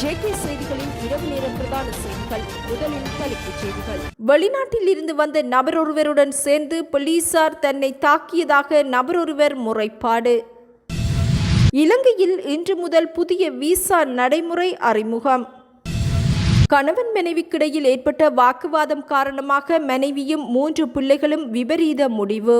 JK செய்திகளின் இரவு நேர பிரதான செய்திகள். முதலில் தலைப்புச் செய்திகள். வெளிநாட்டில் இருந்து வந்த நபரொருவருடன் சேர்ந்து போலீசார் தன்னை தாக்கியதாக நபரொருவர் முறைப்பாடு. இலங்கையில் இன்று முதல் புதிய விசா நடைமுறை அறிமுகம். கணவன் மனைவிக்கிடையில் ஏற்பட்ட வாக்குவாதம் காரணமாக மனைவியும் 3 பிள்ளைகளும் விபரீத முடிவு.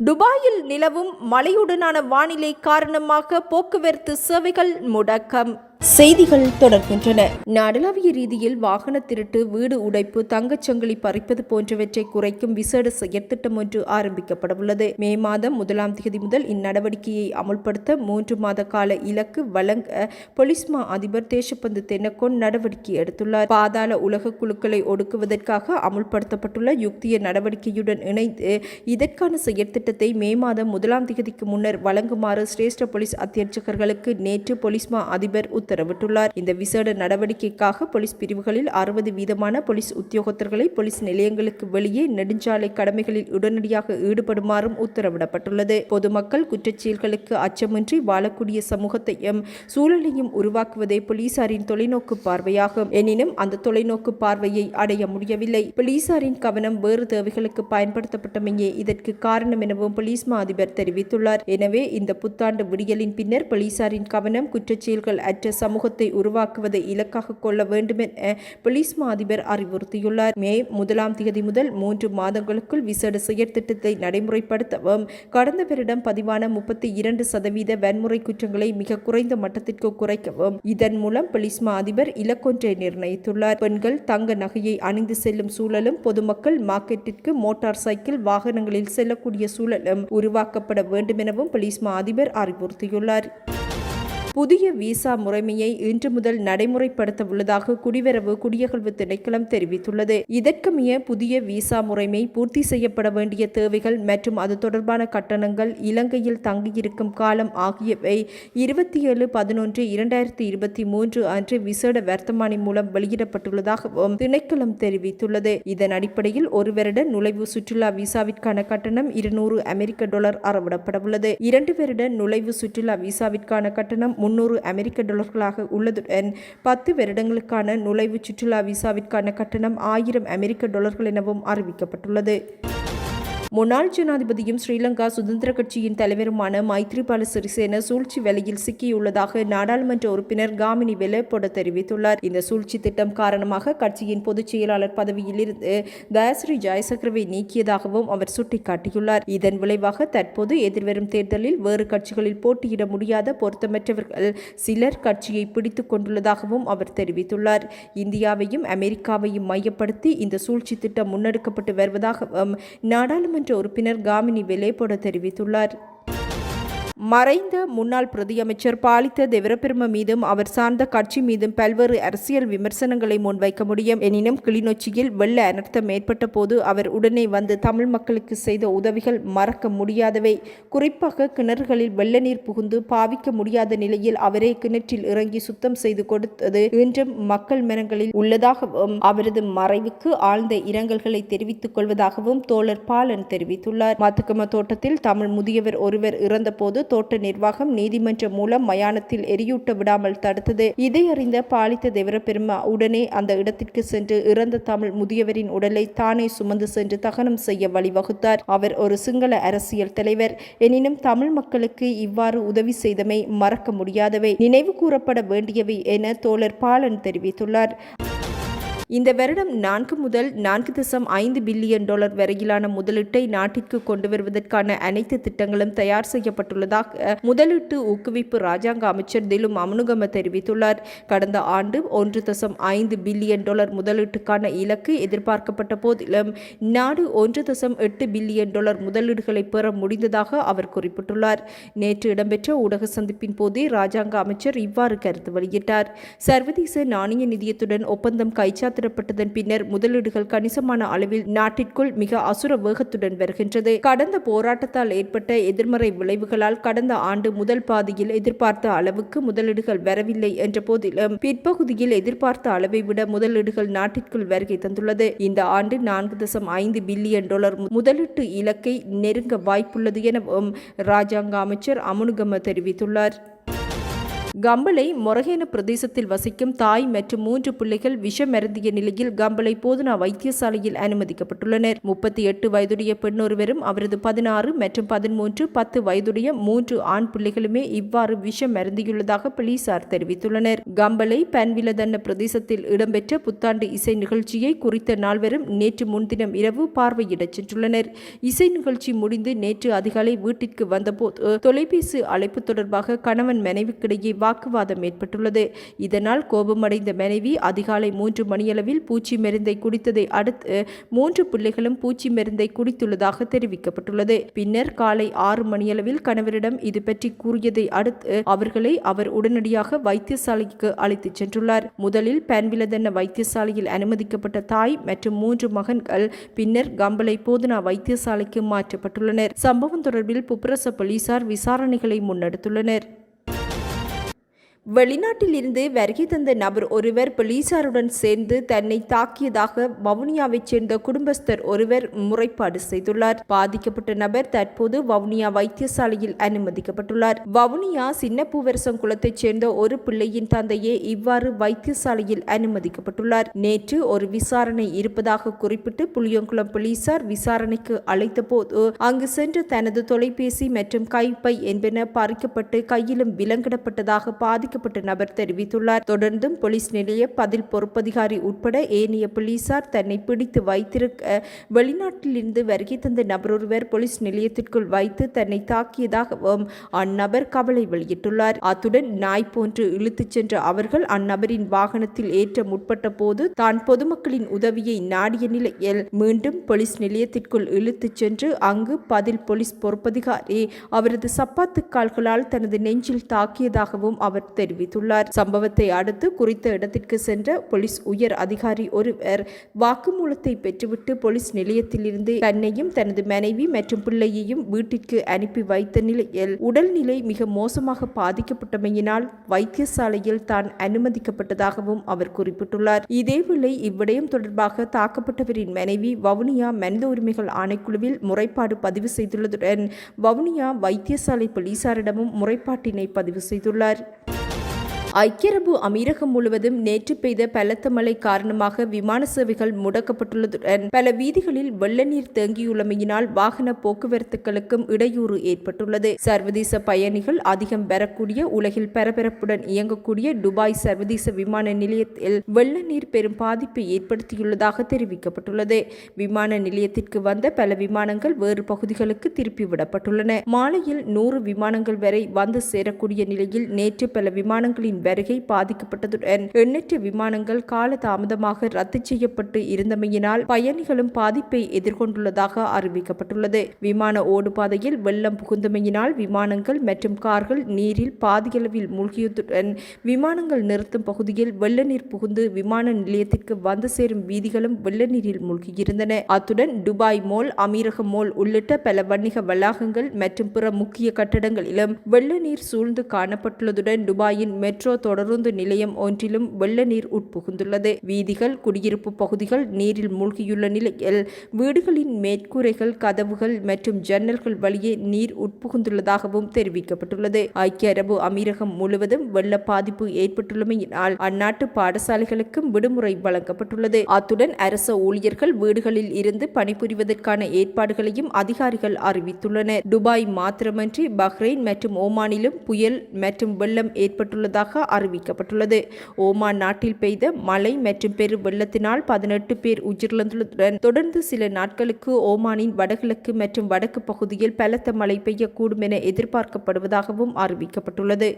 துபாயில் நிலவும் மழையுடனான வானிலை காரணமாக போக்குவரத்து சேவைகள் முடக்கம். செய்திகள் தொடர்கின்றன. நாடளாவிய ரீதியில் வாகன திருட்டு, வீடு உடைப்பு, தங்கச்சங்கிலி பறிப்பது போன்றவற்றை குறைக்கும் விசேட செயற்திட்டம் ஒன்று ஆரம்பிக்கப்படவுள்ளது. மே மாதம் 1ஆம் தேதி முதல் இந்நடவடிக்கையை அமுல்படுத்த 3 மாத கால இலக்கு வழங்க பொலிஸ் மா அதிபர் தேசபந்து தென்னக்கோன் நடவடிக்கை எடுத்துள்ளார். பாதாள உலக குழுக்களை ஒடுக்குவதற்காக அமுல்படுத்தப்பட்டுள்ள யுக்திய நடவடிக்கையுடன் இணைந்து இதற்கான செயற்திட்டத்தை மே மாதம் 1ஆம் தேதிக்கு முன்னர் வழங்குமாறு சிரேஷ்ட போலீஸ் அத்தியட்சகர்களுக்கு நேற்று பொலிஸ் மா அதிபர் உத்தரவிட்டுள்ளார். இந்த விசேட நடவடிக்கைக்காக போலீஸ் பிரிவுகளில் 60% போலீஸ் உத்தியோகத்தர்களை போலீஸ் நிலையங்களுக்கு வெளியே நெடுஞ்சாலை கடமைகளில் உடனடியாக ஈடுபடுமாறும் உத்தரவிடப்பட்டுள்ளது. பொதுமக்கள் குற்றச்செயல்களுக்கு அச்சமின்றி வாழக்கூடிய சமூகத்தையும் சூழலையும் உருவாக்குவதே போலீசாரின் தொலைநோக்கு பார்வையாகும். எனினும் அந்த தொலைநோக்கு பார்வையை அடைய முடியவில்லை. போலீசாரின் கவனம் வேறு தேவைகளுக்கு பயன்படுத்தப்பட்டமையே இதற்கு காரணம் எனவும் போலீஸ் மா அதிபர் தெரிவித்துள்ளார். எனவே இந்த புத்தாண்டு விடியலின் பின்னர் போலீசாரின் கவனம் குற்றச்செயல்கள் அற்ற சமூகத்தை உருவாக்குவதை இலக்காக கொள்ள வேண்டும் என போலீஸ் மா அதிபர் அறிவுறுத்தியுள்ளார். மே 1ஆம் தேதி முதல் 3 மாதங்களுக்குள் விசேட செயற்திட்டத்தை நடைமுறைப்படுத்தவும் கடந்த வருடம் பதிவான 32% வன்முறை குற்றங்களை மிக குறைந்த மட்டத்திற்கு குறைக்கவும் இதன் மூலம் போலீஸ் மா அதிபர் இலக்கொன்றை நிர்ணயித்துள்ளார். பெண்கள் தங்க நகையை அணிந்து செல்லும் சூழலும் பொதுமக்கள் மார்க்கெட்டிற்கு மோட்டார் சைக்கிள் வாகனங்களில் செல்லக்கூடிய சூழலும் உருவாக்கப்பட வேண்டும் எனவும் போலீஸ் மா அதிபர் அறிவுறுத்தியுள்ளார். புதிய விசா முறைமையை இன்று முதல் நடைமுறைப்படுத்த உள்ளதாக குடிவரவு குடியகழ்வு திணைக்களம் தெரிவித்துள்ளது. இதற்கமைய புதிய விசா முறைமை பூர்த்தி செய்யப்பட வேண்டிய தேவைகள் மற்றும் அது தொடர்பான கட்டணங்கள், இலங்கையில் தங்கியிருக்கும் காலம் ஆகியவை 27/11/2023 அன்று விசேட வர்த்தமானி மூலம் வெளியிடப்பட்டுள்ளதாகவும் திணைக்களம் தெரிவித்துள்ளது. இதன் அடிப்படையில் ஒரு வருட நுழைவு சுற்றுலா விசாவிற்கான கட்டணம் $200 அறவிடப்படவுள்ளது. 2 வருட நுழைவு சுற்றுலா விசாவிற்கான கட்டணம் $300 உள்ளதுடன் 10 வருடங்களுக்கான நுழைவு சுற்றுலா விசாவிற்கான கட்டணம் $1000 எனவும் அறிவிக்கப்பட்டுள்ளது. முன்னாள் ஜனாதிபதியும் ஸ்ரீலங்கா சுதந்திர கட்சியின் தலைவருமான மைத்ரிபால சிறிசேன சூழ்ச்சி வேலையில் சிக்கியுள்ளதாக நாடாளுமன்ற உறுப்பினர் காமினி வெலப்பொட தெரிவித்துள்ளார். இந்த சூழ்ச்சி திட்டம் காரணமாக கட்சியின் பொதுச் செயலாளர் பதவியில் இருந்து தயாஸ்ரீ ஜெயசக்கரவை நீக்கியதாகவும் அவர் சுட்டிக்காட்டியுள்ளார். இதன் விளைவாக தற்போது எதிர்வரும் தேர்தலில் வேறு கட்சிகளில் போட்டியிட முடியாத பொருத்தமற்றவர்கள் சிலர் கட்சியை பிடித்துக் கொண்டுள்ளதாகவும் அவர் தெரிவித்துள்ளார். இந்தியாவையும் அமெரிக்காவையும் மையப்படுத்தி இந்த சூழ்ச்சி திட்டம் முன்னெடுக்கப்பட்டு வருவதாகவும் நாடாளுமன்ற உறுப்பினர் காமினி வெலேப்பொட தெரிவித்துள்ளார். மறைந்த முன்னாள் பிரதியமைச்சர் பாலித்த தேவரபெரும மீதும் அவர் சார்ந்த கட்சி மீதும் பல்வேறு அரசியல் விமர்சனங்களை முன்வைக்க முடியும். எனினும் கிளிநொச்சியில் வெள்ள அனர்த்தம் ஏற்பட்ட போது அவர் உடனே வந்து தமிழ் மக்களுக்கு செய்த உதவிகள் மறக்க முடியாதவை. குறிப்பாக கிணறுகளில் வெள்ள நீர் புகுந்து பாவிக்க முடியாத நிலையில் அவரே கிணற்றில் இறங்கி சுத்தம் செய்து கொடுத்தது இன்றும் மக்கள் மனங்களில் உள்ளதாகவும் அவரது மறைவுக்கு ஆழ்ந்த இரங்கல்களை தெரிவித்துக் கொள்வதாகவும் தோழர் பாலன் தெரிவித்துள்ளார். மத்துக்கம தோட்டத்தில் தமிழ் முதியவர் ஒருவர் இறந்தபோது தோட்ட நிர்வாகம் நீதிமன்றம் மூலம் மயானத்தில் எரியூட்ட விடாமல் தடுத்தது. இதை அறிந்த பாலித்த தேவரபெரும உடனே அந்த இடத்திற்கு சென்று இறந்த தமிழ் முதியவரின் உடலை தானே சுமந்து சென்று தகனம் செய்ய வழிவகுத்தார். அவர் ஒரு சிங்கள அரசியல் தலைவர். எனினும் தமிழ் மக்களுக்கு இவ்வாறு உதவி செய்தமை மறக்க முடியாதவை, நினைவு கூறப்பட வேண்டியவை என தோழர் பாலன் தெரிவித்துள்ளார். இந்த வருடம் 4 முதல் $4.5 பில்லியன் வரையிலான முதலீட்டை நாட்டிற்கு கொண்டு வருவதற்கான அனைத்து திட்டங்களும் தயார் செய்யப்பட்டுள்ளதாக முதலீட்டு ஊக்குவிப்பு ராஜாங்க அமைச்சர் திலும் அமுனுகம தெரிவித்துள்ளார். கடந்த ஆண்டு $1.5 பில்லியன் முதலீட்டுக்கான இலக்கு எதிர்பார்க்கப்பட்ட போதிலும் நாடு $1.8 பில்லியன் முதலீடுகளை பெற முடிந்ததாக அவர் குறிப்பிட்டுள்ளார். நேற்று இடம்பெற்ற ஊடக சந்திப்பின் போதே ராஜாங்க அமைச்சர் இவ்வாறு கருத்து வெளியிட்டார். சர்வதேச நாணய நிதியத்துடன் ஒப்பந்தம் கைச்சாத்து பட்டதன் பின்னர் முதலீடுகள் கணிசமான அளவில் நாட்டிற்குள் மிக அசுர வேகத்துடன் வருகின்றது. கடந்த போராட்டத்தால் ஏற்பட்ட எதிர்மறை விளைவுகளால் கடந்த ஆண்டு முதல் பாதியில் எதிர்பார்த்த அளவுக்கு முதலீடுகள் வரவில்லை என்ற போதிலும் பிற்பகுதியில் எதிர்பார்த்த அளவை விட முதலீடுகள் நாட்டிற்குள் வருகை தந்துள்ளது. இந்த ஆண்டு $4.5 பில்லியன் முதலீட்டு இலக்கை நெருங்க வாய்ப்புள்ளது எனவும் ராஜாங்க அமைச்சர் அமுனுகம தெரிவித்துள்ளார். கம்பளை மொரகேன பிரதேசத்தில் வசிக்கும் தாய் மற்றும் 3 பிள்ளைகள் விஷமருந்திய நிலையில் கம்பளை போதனா வைத்தியசாலையில் அனுமதிக்கப்பட்டுள்ளனர். 38 வயதுடைய பெண்ணொருவரும் அவரது 16 மற்றும் 13 10 வயதுடைய 3 ஆண் பிள்ளைகளுமே இவ்வாறு விஷமருந்தியுள்ளதாக போலீசார் தெரிவித்துள்ளனர். கம்பளை பன்விலதன்ன பிரதேசத்தில் இடம்பெற்ற புத்தாண்டு இசை நிகழ்ச்சியை குறித்த நால்வரும் நேற்று முன்தினம் இரவு பார்வையிடச் சென்றுள்ளனர். இசை நிகழ்ச்சி முடிந்து நேற்று அதிகாலை வீட்டிற்கு வந்தபோது தொலைபேசி அழைப்பு தொடர்பாக கணவன் மனைவிக்கிடையே வாக்குவாதம் ஏற்பட்டுள்ளது. இதனால் கோபமடைந்த மனைவி அதிகாலை 3 மணியளவில் பூச்சி மருந்தை குடித்ததை அடுத்து 3 பிள்ளைகளும் பூச்சி மருந்தை குடித்துள்ளதாக தெரிவிக்கப்பட்டுள்ளது. பின்னர் காலை 6 மணியளவில் கணவரிடம் இது பற்றி கூறியதை அடுத்து அவர்களை அவர் உடனடியாக வைத்தியசாலைக்கு அழைத்துச் சென்றுள்ளார். முதலில் பன்விலதன்ன வைத்தியசாலையில் அனுமதிக்கப்பட்ட தாய் மற்றும் 3 மகன்கள் பின்னர் கம்பளை போதனா வைத்தியசாலைக்கு மாற்றப்பட்டுள்ளனர். சம்பவம் தொடர்பில் புப்ரச போலீசார் விசாரணைகளை முன்னெடுத்துள்ளனர். வெளிநாட்டில் இருந்து வருகை தந்த நபர் ஒருவர் போலீசாருடன் சேர்ந்து தன்னை தாக்கியதாக வவுனியாவைச் சேர்ந்த குடும்பஸ்தர் ஒருவர் முறைப்பாடு செய்துள்ளார். பாதிக்கப்பட்ட நபர் தற்போது வவுனியா வைத்தியசாலையில் அனுமதிக்கப்பட்டுள்ளார். வவுனியா சின்னப்பூவரசம் குளத்தைச் சேர்ந்த ஒரு பிள்ளையின் தந்தையே இவ்வாறு வைத்தியசாலையில் அனுமதிக்கப்பட்டுள்ளார். நேற்று ஒரு விசாரணை இருப்பதாக குறிப்பிட்டு புளியங்குளம் போலீசார் விசாரணைக்கு அழைத்த போது அங்கு சென்று தனது தொலைபேசி மற்றும் கைப்பை என்பன பறிக்கப்பட்டு கையிலும் விலங்கிடப்பட்டதாக பாதிக்கப்பட்ட நபர் தெரிவித்துள்ளார். தொடர்ந்தும் போலீஸ் நிலைய பதில் பொறுப்பதிகாரி உட்பட ஏனைய போலீசார் தன்னை பிடித்து வைத்திருக்க வெளிநாட்டில் இருந்து வருகை தந்த நபரொருவர் போலீஸ் நிலையத்திற்குள் வைத்து தன்னை தாக்கியதாகவும் அந்நபர் கவலை வெளியிட்டுள்ளார். அத்துடன் நாய் போன்று இழுத்துச் சென்ற அவர்கள் அந்நபரின் வாகனத்தில் ஏற்ற முற்பட்ட போது தான் பொதுமக்களின் உதவியை நாடிய நிலையில் மீண்டும் போலீஸ் நிலையத்திற்குள் இழுத்துச் சென்று அங்கு பதில் போலீஸ் பொறுப்பதிகாரி அவரது சப்பாத்து கால்களால் தனது நெஞ்சில் தாக்கியதாகவும் அவர் தெரிவித்துள்ளார். சம்பவத்தை அடுத்து குறித்த இடத்திற்கு சென்ற போலீஸ் உயர் அதிகாரி ஒருவர் வாக்குமூலத்தை பெற்றுவிட்டு போலீஸ் நிலையத்திலிருந்து தன்னையும் தனது மனைவி மற்றும் பிள்ளையையும் வீட்டிற்கு அனுப்பி வைத்த நிலையில் உடல்நிலை மிக மோசமாக பாதிக்கப்பட்டமையினால் வைத்தியசாலையில் தான் அனுமதிக்கப்பட்டதாகவும் அவர் குறிப்பிட்டுள்ளார். இதேவேளை இவ்விடயம் தொடர்பாக தாக்கப்பட்டவரின் மனைவி வவுனியா மனித உரிமைகள் ஆணைக்குழுவில் முறைப்பாடு பதிவு செய்துள்ளதுடன் வவுனியா வைத்தியசாலை போலீசாரிடமும் முறைப்பாட்டினை பதிவு செய்துள்ளார். ஐக்கிய அரபு அமீரகம் முழுவதும் நேற்று பெய்த பலத்த மழை காரணமாக விமான சேவைகள் முடக்கப்பட்டுள்ளதுடன் பல வீதிகளில் வெள்ள நீர் தேங்கியுள்ளமையினால் வாகன போக்குவரத்துகளுக்கும் இடையூறு ஏற்பட்டுள்ளது. சர்வதேச பயணிகள் அதிகம் பெறக்கூடிய உலகில் பரபரப்புடன் இயங்கக்கூடிய துபாய் சர்வதேச விமான நிலையத்தில் வெள்ள நீர் பெரும் பாதிப்பை ஏற்படுத்தியுள்ளதாக தெரிவிக்கப்பட்டுள்ளது. விமான நிலையத்திற்கு வந்த பல விமானங்கள் வேறு பகுதிகளுக்கு திருப்பிவிடப்பட்டுள்ளன. மாலையில் 100 விமானங்கள் வரை வந்து சேரக்கூடிய நிலையில் நேற்று பல விமானங்களின் வருகை பாதிக்கப்பட்டதுடன் எண்ணற்ற விமானங்கள் கால தாமதமாக ரத்து செய்யப்பட்டு இருந்தமையினால் பயணிகளும் பாதிப்பை எதிர்கொண்டுள்ளதாக அறிவிக்கப்பட்டுள்ளது. விமான ஓடுபாதையில் வெள்ளம் புகுந்தமையினால் விமானங்கள் மற்றும் கார்கள் நீரில் பாதியளவில் மூழ்கியதுடன் விமானங்கள் நிறுத்தும் பகுதியில் வெள்ள நீர் புகுந்து விமான நிலையத்திற்கு வந்து சேரும் வீதிகளும் வெள்ள நீரில் மூழ்கியிருந்தன. அத்துடன் துபாய் மோல், அமீரகம் மோல் உள்ளிட்ட பல வணிக வளாகங்கள் மற்றும் பிற முக்கிய கட்டடங்களிலும் வெள்ள நீர் சூழ்ந்து காணப்பட்டுள்ளதுடன் துபாயின் மெட்ரோ தொடருந்து நிலையம் ஒன்றிலும் வெள்ள நீர் உட்புகுந்துள்ளது. வீதிகள், குடியிருப்பு பகுதிகள் நீரில் மூழ்கியுள்ள நிலையில் வீடுகளின் மேற்கூரைகள், கதவுகள் மற்றும் ஜன்னல்கள் வழியே நீர் உட்புகுந்துள்ளதாகவும் தெரிவிக்கப்பட்டுள்ளது. ஐக்கிய அரபு அமீரகம் முழுவதும் வெள்ள பாதிப்பு ஏற்பட்டுள்ளமையினால் அந்நாட்டு பாடசாலைகளுக்கும் விடுமுறை வழங்கப்பட்டுள்ளது. அத்துடன் அரச ஊழியர்கள் வீடுகளில் இருந்து பணிபுரிவதற்கான ஏற்பாடுகளையும் அதிகாரிகள் அறிவித்துள்ளனர். துபாய் மாத்திரமன்றி பஹ்ரைன் மற்றும் ஓமானிலும் புயல் மற்றும் வெள்ளம் ஏற்பட்டுள்ளதாக அறிவிக்கப்பட்டுள்ளது. ஓமான் நாட்டில் பெய்த மழை மற்றும் பெரு வெள்ளத்தினால் 18 பேர் உயிரிழந்துள்ளதுடன் தொடர்ந்து சில நாட்களுக்கு ஓமானின் வடகிழக்கு மற்றும் வடக்கு பகுதியில் பலத்த மழை பெய்யக்கூடும் என எதிர்பார்க்கப்படுவதாகவும் அறிவிக்கப்பட்டுள்ளது.